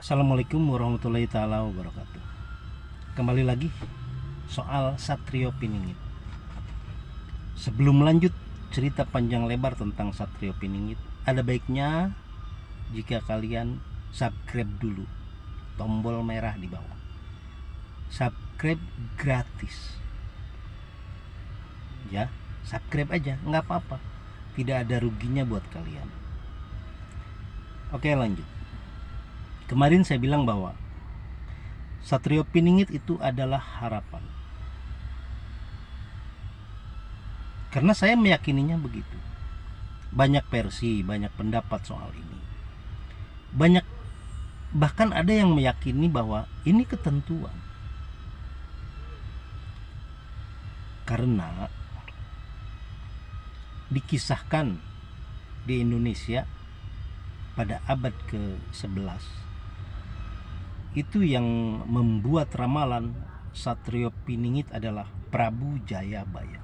Assalamualaikum warahmatullahi taala wabarakatuh. Kembali lagi soal Satrio Piningit. Sebelum lanjut cerita panjang lebar tentang Satrio Piningit, ada baiknya jika kalian subscribe dulu, tombol merah di bawah. Subscribe gratis. Ya, subscribe aja, nggak apa-apa. Tidak ada ruginya buat kalian. Oke, lanjut. Kemarin saya bilang bahwa Satrio Piningit itu adalah harapan. Karena saya meyakininya begitu. Banyak versi, banyak pendapat soal ini. Bahkan ada yang meyakini bahwa ini ketentuan. Karena dikisahkan di Indonesia pada abad ke-11, itu yang membuat ramalan Satrio Piningit adalah Prabu Jayabaya.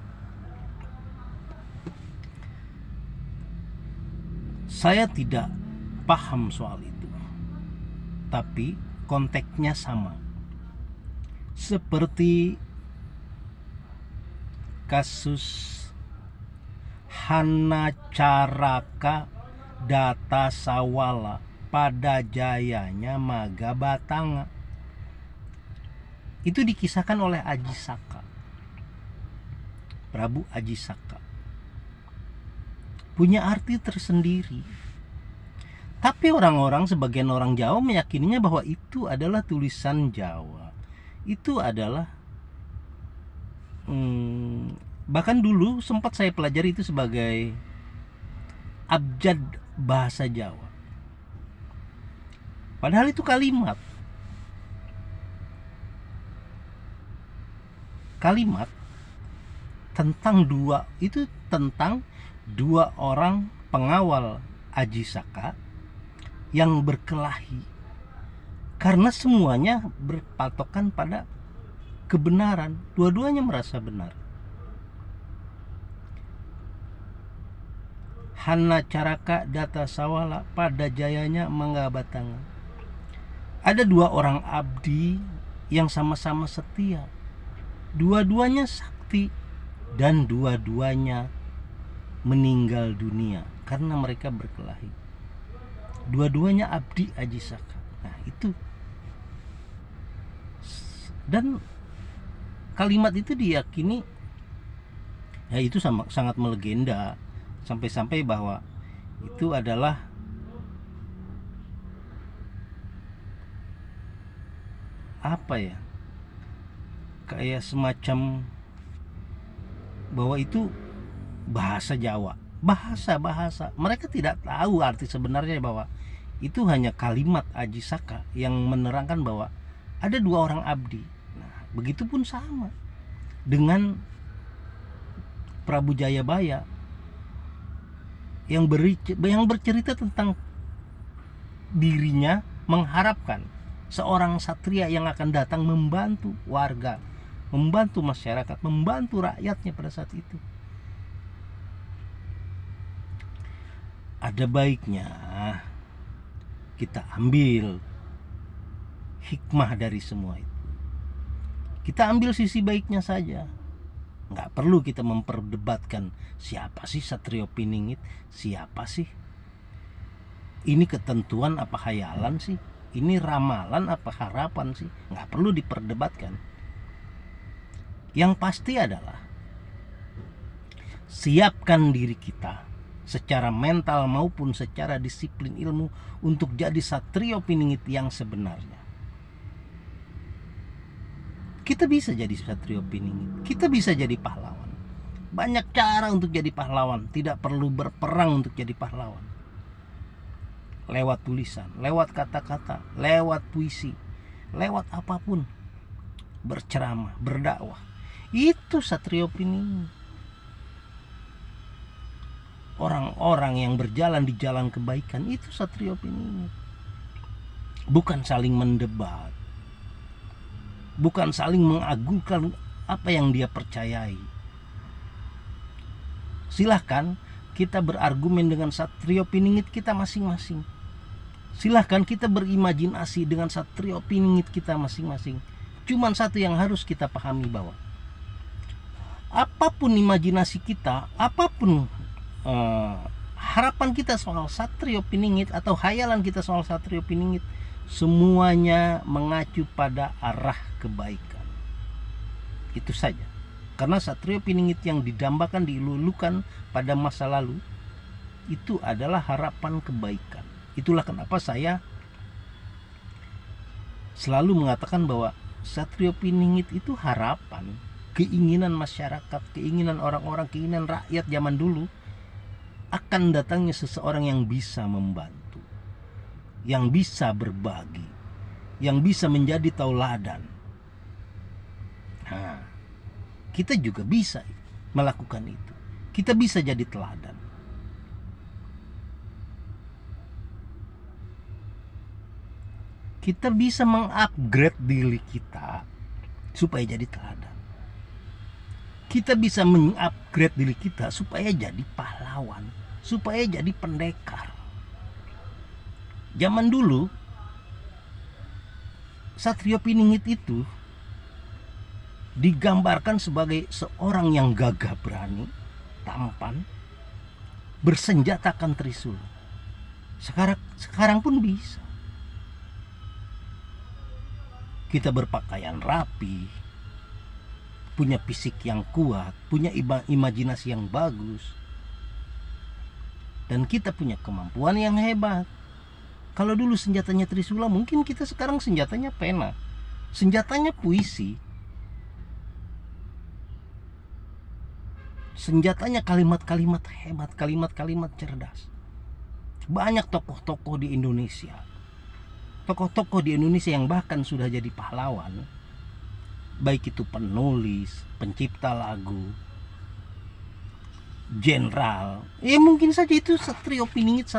Saya tidak paham soal itu, tapi konteksnya sama. Seperti kasus Hanacaraka Data Sawala pada jayanya Maga Batanga. Itu dikisahkan oleh Aji Saka, Prabu Aji Saka. Punya arti tersendiri. Tapi orang-orang, sebagian orang Jawa meyakininya bahwa itu adalah tulisan Jawa. Itu adalah bahkan dulu sempat saya pelajari itu sebagai abjad bahasa Jawa. Padahal itu kalimat tentang dua orang pengawal Aji Saka yang berkelahi, karena semuanya berpatokan pada kebenaran. Dua-duanya merasa benar. Hanacaraka Data Sawala pada jayanya Mangga Batanga. Ada dua orang abdi yang sama-sama setia. Dua-duanya sakti dan dua-duanya meninggal dunia karena mereka berkelahi. Dua-duanya abdi Aji Saka. Nah, itu. Dan kalimat itu diyakini, ya itu sangat melegenda, sampai-sampai bahwa itu adalah apa ya, kayak semacam bahwa itu bahasa Jawa, bahasa mereka tidak tahu arti sebenarnya, bahwa itu hanya kalimat Aji Saka yang menerangkan bahwa ada dua orang abdi. Nah, begitupun sama dengan Prabu Jayabaya yang bercerita tentang dirinya mengharapkan seorang satria yang akan datang membantu warga, membantu masyarakat, membantu rakyatnya pada saat itu. Ada baiknya kita ambil hikmah dari semua itu. Kita ambil sisi baiknya saja. Nggak perlu kita memperdebatkan siapa sih Satrio Piningit, siapa sih, ini ketentuan apa khayalan sih, ini ramalan apa harapan sih. Nggak perlu diperdebatkan. Yang pasti adalah siapkan diri kita secara mental maupun secara disiplin ilmu untuk jadi Satrio Piningit yang sebenarnya. Kita bisa jadi Satrio Piningit, kita bisa jadi pahlawan. Banyak cara untuk jadi pahlawan, tidak perlu berperang untuk jadi pahlawan. Lewat tulisan, lewat kata-kata, lewat puisi, lewat apapun, berceramah, berdakwah. Itu Satrio Piningit. Orang-orang yang berjalan di jalan kebaikan, itu Satrio Piningit. Bukan saling mendebat, bukan saling mengagungkan apa yang dia percayai. Silahkan kita berargumen dengan Satrio Piningit kita masing-masing. Silahkan kita berimajinasi dengan satrio piningit kita masing-masing. Cuman satu yang harus kita pahami, bahwa apapun imajinasi kita, apapun harapan kita soal satrio piningit atau hayalan kita soal satrio piningit, semuanya mengacu pada arah kebaikan. Itu saja. Karena satrio piningit yang didambakan, diilulukan pada masa lalu, itu adalah harapan kebaikan. Itulah kenapa saya selalu mengatakan bahwa satrio piningit itu harapan, keinginan masyarakat, keinginan orang-orang, keinginan rakyat zaman dulu akan datangnya seseorang yang bisa membantu, yang bisa berbagi, yang bisa menjadi tauladan. Nah, kita juga bisa melakukan itu. Kita bisa jadi teladan. Kita bisa mengupgrade diri kita supaya jadi teladan. Kita bisa mengupgrade diri kita supaya jadi pahlawan, supaya jadi pendekar. Zaman dulu satrio piningit itu digambarkan sebagai seorang yang gagah berani, tampan, bersenjatakan trisul. Sekarang pun bisa. Kita berpakaian rapi, punya fisik yang kuat, punya imajinasi yang bagus, dan kita punya kemampuan yang hebat. Kalau dulu senjatanya trisula, mungkin kita sekarang senjatanya pena, senjatanya puisi, senjatanya kalimat-kalimat hebat, kalimat-kalimat cerdas. Banyak tokoh-tokoh di Indonesia, tokoh-tokoh di Indonesia yang bahkan sudah jadi pahlawan, baik itu penulis, pencipta lagu, jenderal, mungkin saja itu satrio piningit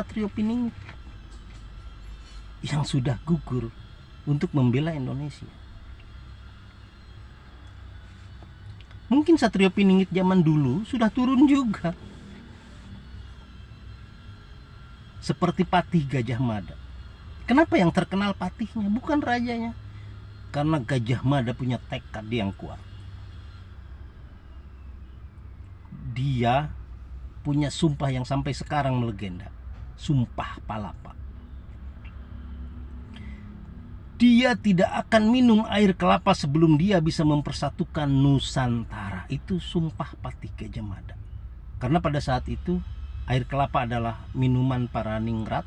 yang sudah gugur untuk membela Indonesia. Mungkin satrio piningit zaman dulu sudah turun juga, seperti Patih Gajah Mada. Kenapa yang terkenal patihnya, bukan rajanya? Karena Gajah Mada punya tekad yang kuat. Dia punya sumpah yang sampai sekarang melegenda, Sumpah Palapa. Dia tidak akan minum air kelapa sebelum dia bisa mempersatukan Nusantara. Itu sumpah Patih Gajah Mada. Karena pada saat itu air kelapa adalah minuman para ningrat,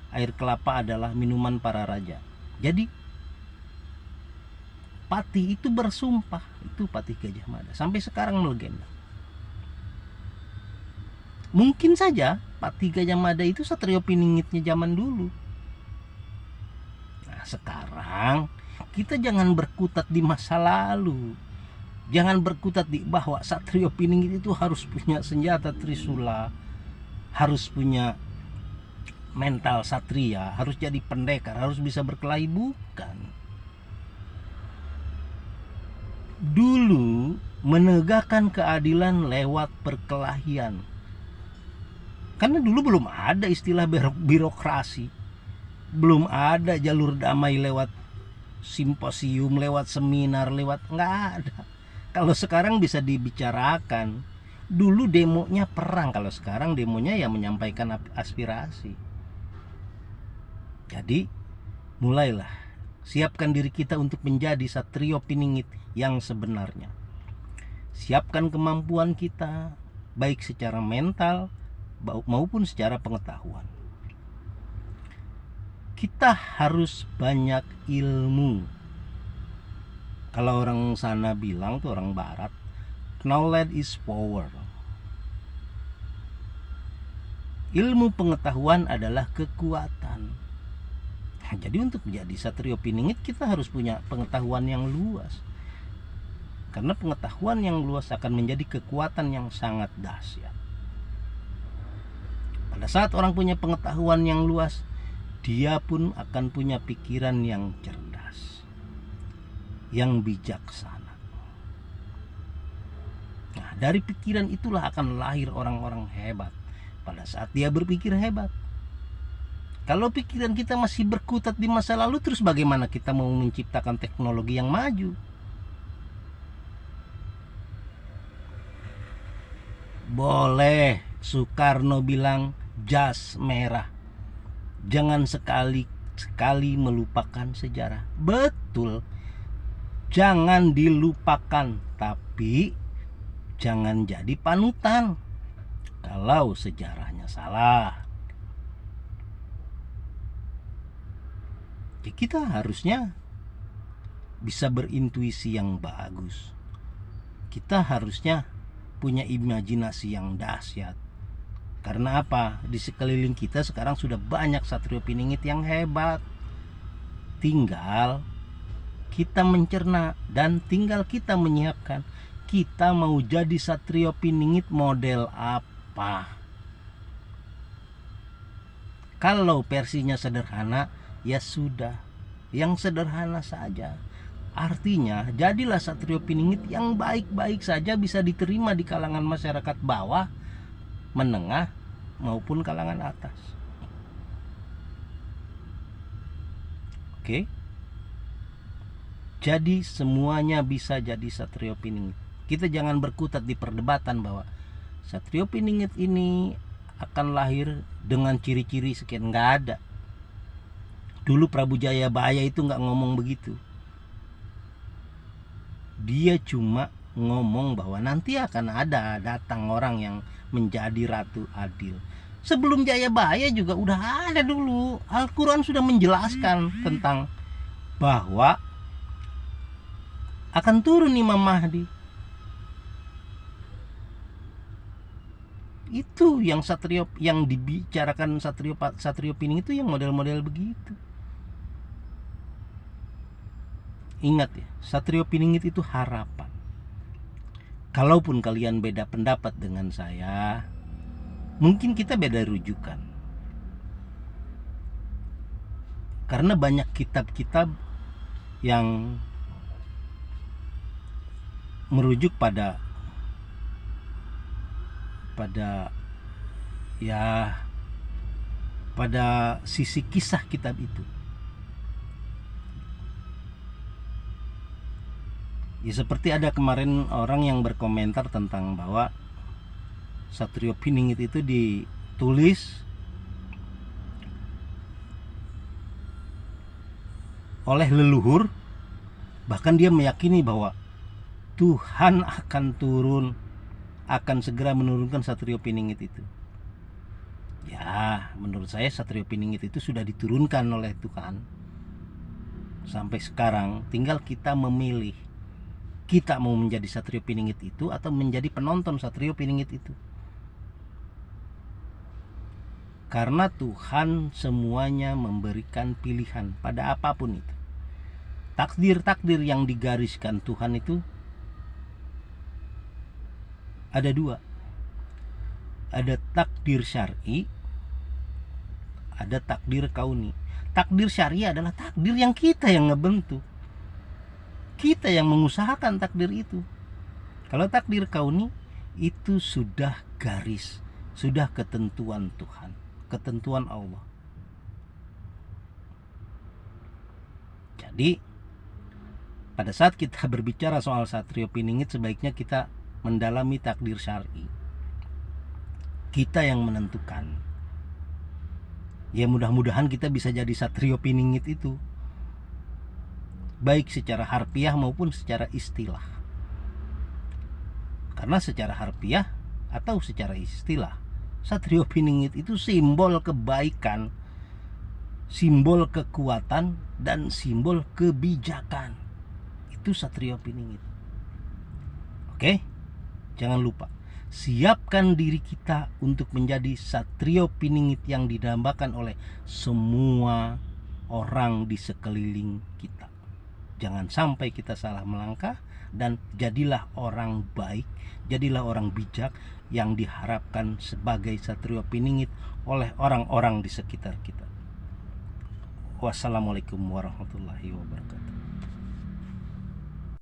air kelapa adalah minuman para raja. Jadi Patih itu bersumpah, itu Patih Gajah Mada, sampai sekarang melegenda. Mungkin saja Patih Gajah Mada itu satrio piningitnya zaman dulu. Nah, sekarang kita jangan berkutat di masa lalu. Jangan berkutat di bahwa satrio piningit itu harus punya senjata trisula, harus punya mental satria, harus jadi pendekar, harus bisa berkelahi. Bukan. Dulu menegakkan keadilan lewat perkelahian. Karena dulu belum ada istilah birokrasi, belum ada jalur damai lewat simposium, lewat seminar, nggak ada. Kalau sekarang bisa dibicarakan. Dulu demonya perang, kalau sekarang demonya ya menyampaikan aspirasi. Jadi mulailah siapkan diri kita untuk menjadi satrio piningit yang sebenarnya. Siapkan kemampuan kita, baik secara mental maupun secara pengetahuan. Kita harus banyak ilmu. Kalau orang sana bilang tuh, orang barat, knowledge is power. Ilmu pengetahuan adalah kekuatan. Nah, jadi untuk menjadi satrio piningit kita harus punya pengetahuan yang luas. Karena pengetahuan yang luas akan menjadi kekuatan yang sangat dahsyat. Pada saat orang punya pengetahuan yang luas, dia pun akan punya pikiran yang cerdas, yang bijaksana. Nah, dari pikiran itulah akan lahir orang-orang hebat pada saat dia berpikir hebat. Kalau pikiran kita masih berkutat di masa lalu, terus bagaimana kita mau menciptakan teknologi yang maju? Boleh Soekarno bilang jas merah, jangan sekali-sekali melupakan sejarah. Betul, jangan dilupakan, tapi jangan jadi panutan kalau sejarahnya salah. Ya, kita harusnya bisa berintuisi yang bagus. Kita harusnya punya imajinasi yang dahsyat. Karena apa? Di sekeliling kita sekarang sudah banyak satrio piningit yang hebat. Tinggal kita mencerna dan tinggal kita menyiapkan. Kita mau jadi satrio piningit model apa? Kalau versinya sederhana, ya sudah, yang sederhana saja. Artinya jadilah satrio piningit yang baik-baik saja, bisa diterima di kalangan masyarakat bawah, menengah, maupun kalangan atas. Oke? Jadi semuanya bisa jadi satrio piningit. Kita jangan berkutat di perdebatan bahwa satrio piningit ini akan lahir dengan ciri-ciri sekian. Nggak ada. Dulu Prabu Jayabaya itu nggak ngomong begitu. Dia cuma ngomong bahwa nanti akan ada datang orang yang menjadi ratu adil. Sebelum Jayabaya juga udah ada dulu. Al-Quran sudah menjelaskan tentang bahwa akan turun Imam Mahdi. Itu yang satrio, yang dibicarakan satrio pining itu yang model-model begitu. Ingat ya, satrio piningit itu harapan. Kalaupun kalian beda pendapat dengan saya, mungkin kita beda rujukan. Karena banyak kitab-kitab yang merujuk pada sisi kisah kitab itu. Ya seperti ada kemarin orang yang berkomentar tentang bahwa satrio piningit itu ditulis oleh leluhur, bahkan dia meyakini bahwa Tuhan akan segera menurunkan satrio piningit itu. Ya, menurut saya satrio piningit itu sudah diturunkan oleh Tuhan. Sampai sekarang tinggal kita memilih. Kita mau menjadi satrio piningit itu atau menjadi penonton satrio piningit itu. Karena Tuhan semuanya memberikan pilihan pada apapun itu. Takdir-takdir yang digariskan Tuhan itu ada dua. Ada takdir syar'i, ada takdir kauni. Takdir syar'i adalah takdir yang kita yang ngebentuk. Kita yang mengusahakan takdir itu. Kalau takdir kauni itu sudah garis, sudah ketentuan Tuhan, ketentuan Allah. Jadi pada saat kita berbicara soal satrio piningit, sebaiknya kita mendalami takdir syar'i. Kita yang menentukan. Ya mudah-mudahan kita bisa jadi satrio piningit itu, baik secara harfiah maupun secara istilah. Karena secara harfiah atau secara istilah, satrio piningit itu simbol kebaikan, simbol kekuatan, dan simbol kebijakan. Itu satrio piningit. Oke? Jangan lupa, siapkan diri kita untuk menjadi satrio piningit yang didambakan oleh semua orang di sekeliling kita. Jangan sampai kita salah melangkah, dan jadilah orang baik, jadilah orang bijak yang diharapkan sebagai satrio piningit oleh orang-orang di sekitar kita. Wassalamualaikum warahmatullahi wabarakatuh.